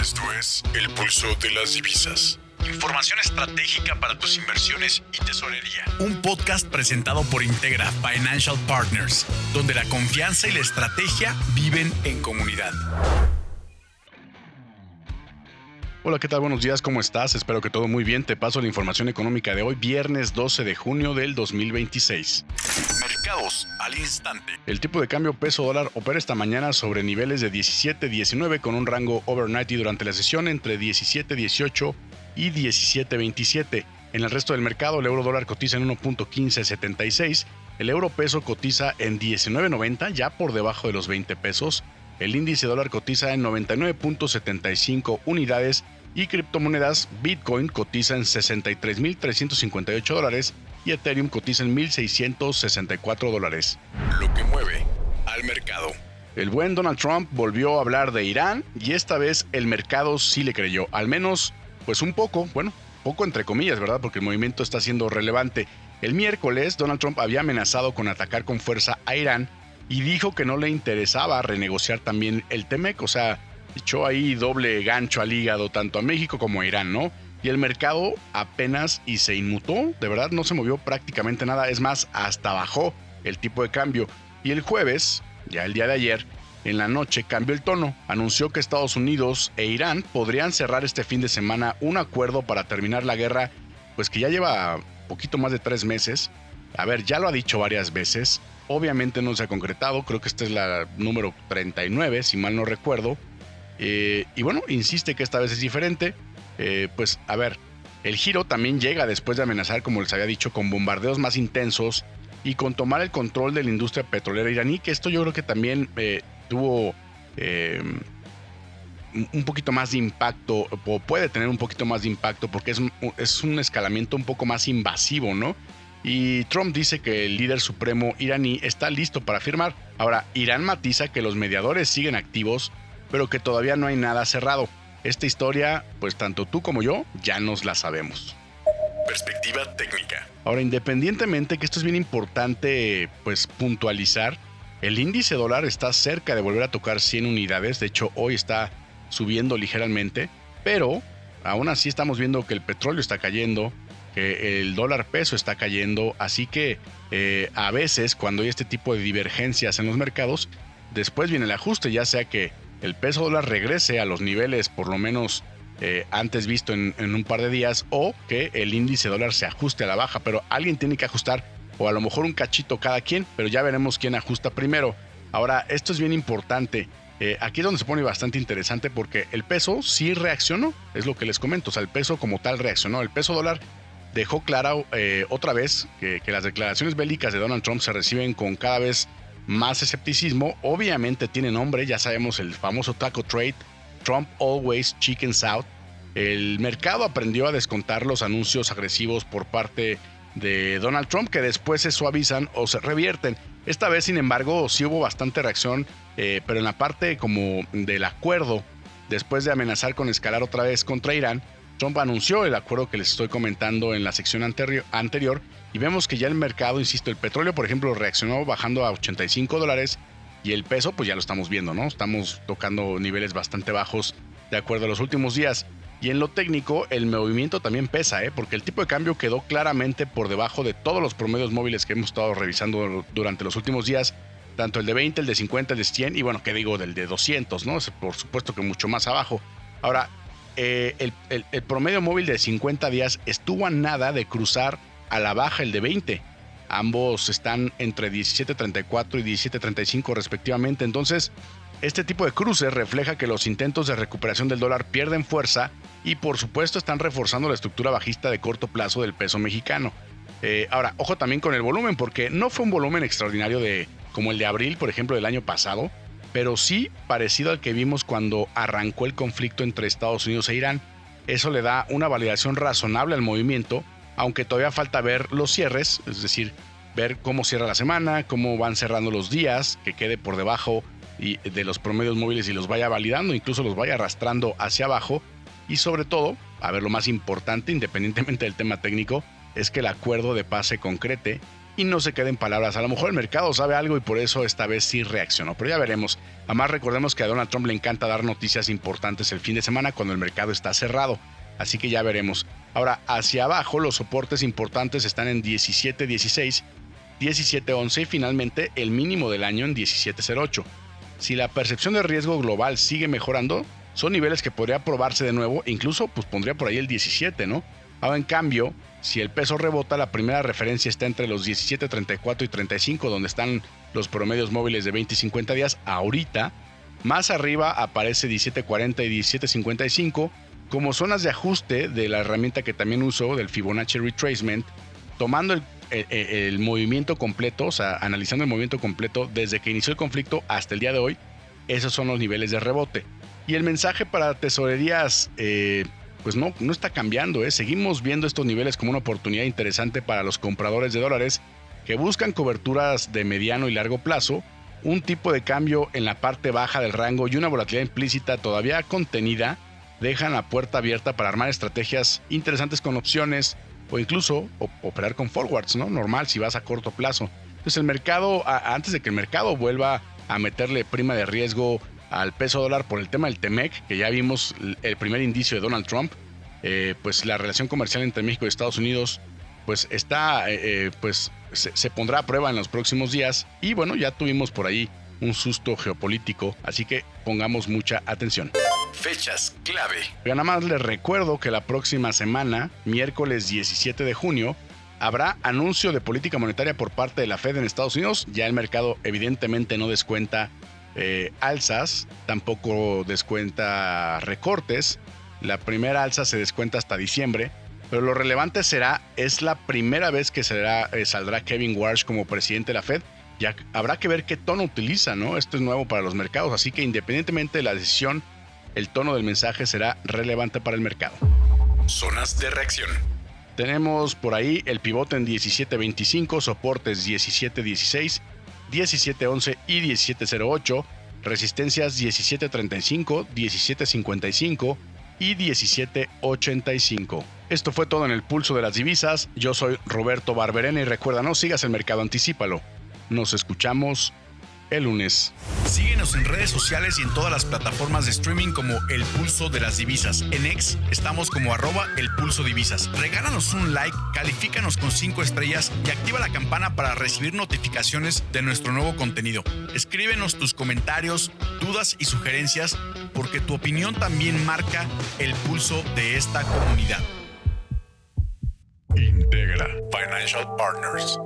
Esto es El Pulso de las Divisas. Información estratégica para tus inversiones y tesorería. Un podcast presentado por Integra Financial Partners, donde la confianza y la estrategia viven en comunidad. Hola, ¿qué tal? Buenos días, ¿cómo estás? Espero que todo muy bien. Te paso la información económica de hoy, viernes 12 de junio del 2026. Mercados al instante. El tipo de cambio peso dólar opera esta mañana sobre niveles de 17.19 con un rango overnight y durante la sesión entre 17.18 y 17.27. En el resto del mercado, el euro dólar cotiza en 1.1576, el euro peso cotiza en 19.90, ya por debajo de los 20 pesos. El índice dólar cotiza en 99.75 unidades y criptomonedas Bitcoin cotiza en $63,358 y Ethereum cotiza en $1,664. Lo que mueve al mercado. El buen Donald Trump volvió a hablar de Irán y esta vez el mercado sí le creyó, al menos pues un poco, poco entre comillas, ¿verdad? Porque el movimiento está siendo relevante. El miércoles Donald Trump había amenazado con atacar con fuerza a Irán y dijo que no le interesaba renegociar también el TEMEC, o sea, echó ahí doble gancho al hígado tanto a México como a Irán, ¿no? Y el mercado apenas y se inmutó, de verdad no se movió prácticamente nada, es más, hasta bajó el tipo de cambio. Y el jueves, ya el día de ayer, en la noche cambió el tono, anunció que Estados Unidos e Irán podrían cerrar este fin de semana un acuerdo para terminar la guerra, pues que ya lleva poquito más de 3 meses. A ver, ya lo ha dicho varias veces. Obviamente no se ha concretado, creo que esta es la número 39, si mal no recuerdo. Y bueno, insiste que esta vez es diferente. Pues a ver, el giro también llega después de amenazar, como les había dicho, con bombardeos más intensos y con tomar el control de la industria petrolera iraní, que esto yo creo que también tuvo un poquito más de impacto, o puede tener un poquito más de impacto, porque es un escalamiento un poco más invasivo, ¿no? Y Trump dice que el líder supremo iraní está listo para firmar. Ahora, Irán matiza que los mediadores siguen activos, pero que todavía no hay nada cerrado. Esta historia, pues tanto tú como yo, ya nos la sabemos. Perspectiva técnica. Ahora, independientemente que esto es bien importante, pues puntualizar, el índice dólar está cerca de volver a tocar 100 unidades. De hecho, hoy está subiendo ligeramente, pero aún así estamos viendo que el petróleo está cayendo, que el dólar peso está cayendo, así que a veces cuando hay este tipo de divergencias en los mercados, después viene el ajuste, ya sea que el peso dólar regrese a los niveles por lo menos antes visto en un par de días, o que el índice dólar se ajuste a la baja, pero alguien tiene que ajustar, o a lo mejor un cachito cada quien, pero ya veremos quién ajusta primero. Ahora, esto es bien importante. Aquí es donde se pone bastante interesante porque el peso sí reaccionó, es lo que les comento, o sea, el peso como tal reaccionó. El peso dólar dejó claro otra vez que las declaraciones bélicas de Donald Trump se reciben con cada vez más escepticismo. Obviamente tiene nombre, ya sabemos, el famoso taco trade, Trump always chickens out. El mercado aprendió a descontar los anuncios agresivos por parte de Donald Trump, que después se suavizan o se revierten. Esta vez, sin embargo, sí hubo bastante reacción, pero en la parte como del acuerdo, después de amenazar con escalar otra vez contra Irán, Trump anunció el acuerdo que les estoy comentando en la sección anterior y vemos que ya el mercado, insisto, el petróleo, por ejemplo, reaccionó bajando a $85 y el peso, pues ya lo estamos viendo, ¿no? Estamos tocando niveles bastante bajos de acuerdo a los últimos días. Y en lo técnico, el movimiento también pesa, porque el tipo de cambio quedó claramente por debajo de todos los promedios móviles que hemos estado revisando durante los últimos días, tanto el de 20, el de 50, el de 100 y bueno, ¿qué digo? Del de 200, ¿no? Por supuesto que mucho más abajo. Ahora, el promedio móvil de 50 días estuvo a nada de cruzar a la baja el de 20. Ambos están entre 17.34 y 17.35 respectivamente. Entonces, este tipo de cruces refleja que los intentos de recuperación del dólar pierden fuerza y por supuesto están reforzando la estructura bajista de corto plazo del peso mexicano. Ahora, ojo también con el volumen, porque no fue un volumen extraordinario como el de abril, por ejemplo, del año pasado, pero sí parecido al que vimos cuando arrancó el conflicto entre Estados Unidos e Irán. Eso le da una validación razonable al movimiento, aunque todavía falta ver los cierres, es decir, ver cómo cierra la semana, cómo van cerrando los días, que quede por debajo de los promedios móviles y los vaya validando, incluso los vaya arrastrando hacia abajo. Y sobre todo, a ver, lo más importante, independientemente del tema técnico, es que el acuerdo de paz se concrete y no se queden palabras. A lo mejor el mercado sabe algo y por eso esta vez sí reaccionó, pero ya veremos. Además, recordemos que a Donald Trump le encanta dar noticias importantes el fin de semana cuando el mercado está cerrado, así que ya veremos. Ahora, hacia abajo, los soportes importantes están en 17.16, 17.11 y finalmente el mínimo del año en 17.08. Si la percepción de riesgo global sigue mejorando, son niveles que podría probarse de nuevo e incluso pues pondría por ahí el 17, ¿no? Ahora, en cambio, si el peso rebota, la primera referencia está entre los 17.34 y 35, donde están los promedios móviles de 20 y 50 días. Ahorita, más arriba aparece 17.40 y 17.55 como zonas de ajuste de la herramienta que también uso, del Fibonacci Retracement, tomando el movimiento completo, o sea, analizando el movimiento completo desde que inició el conflicto hasta el día de hoy. Esos son los niveles de rebote. Y el mensaje para tesorerías, pues no está cambiando, ¿eh? Seguimos viendo estos niveles como una oportunidad interesante para los compradores de dólares que buscan coberturas de mediano y largo plazo, un tipo de cambio en la parte baja del rango y una volatilidad implícita todavía contenida dejan la puerta abierta para armar estrategias interesantes con opciones o incluso operar con forwards, ¿no? Normal si vas a corto plazo. Entonces el mercado, antes de que el mercado vuelva a meterle prima de riesgo al peso dólar por el tema del TEMEC, que ya vimos el primer indicio de Donald Trump, pues la relación comercial entre México y Estados Unidos pues está, pues se pondrá a prueba en los próximos días y bueno, ya tuvimos por ahí un susto geopolítico, así que pongamos mucha atención. Fechas clave. Nada más les recuerdo que la próxima semana, miércoles 17 de junio, habrá anuncio de política monetaria por parte de la Fed en Estados Unidos. Ya el mercado evidentemente no descuenta alzas, tampoco descuenta recortes. La primera alza se descuenta hasta diciembre, pero lo relevante es la primera vez que saldrá Kevin Warsh como presidente de la Fed. Ya habrá que ver qué tono utiliza, ¿no? Esto es nuevo para los mercados, así que independientemente de la decisión, el tono del mensaje será relevante para el mercado. Zonas de reacción. Tenemos por ahí el pivote en 17.25, soportes 17.16, 17.11 y 17.08, resistencias 17.35, 17.55 y 17.85. Esto fue todo en el pulso de las divisas. Yo soy Roberto Barberena y recuerda, no sigas el mercado, anticípalo. Nos escuchamos el lunes. Síguenos en redes sociales y en todas las plataformas de streaming como El Pulso de las Divisas. En X estamos como @elpulsodivisas. Regálanos un like, califícanos con 5 estrellas y activa la campana para recibir notificaciones de nuestro nuevo contenido. Escríbenos tus comentarios, dudas y sugerencias, porque tu opinión también marca el pulso de esta comunidad. Integra Financial Partners.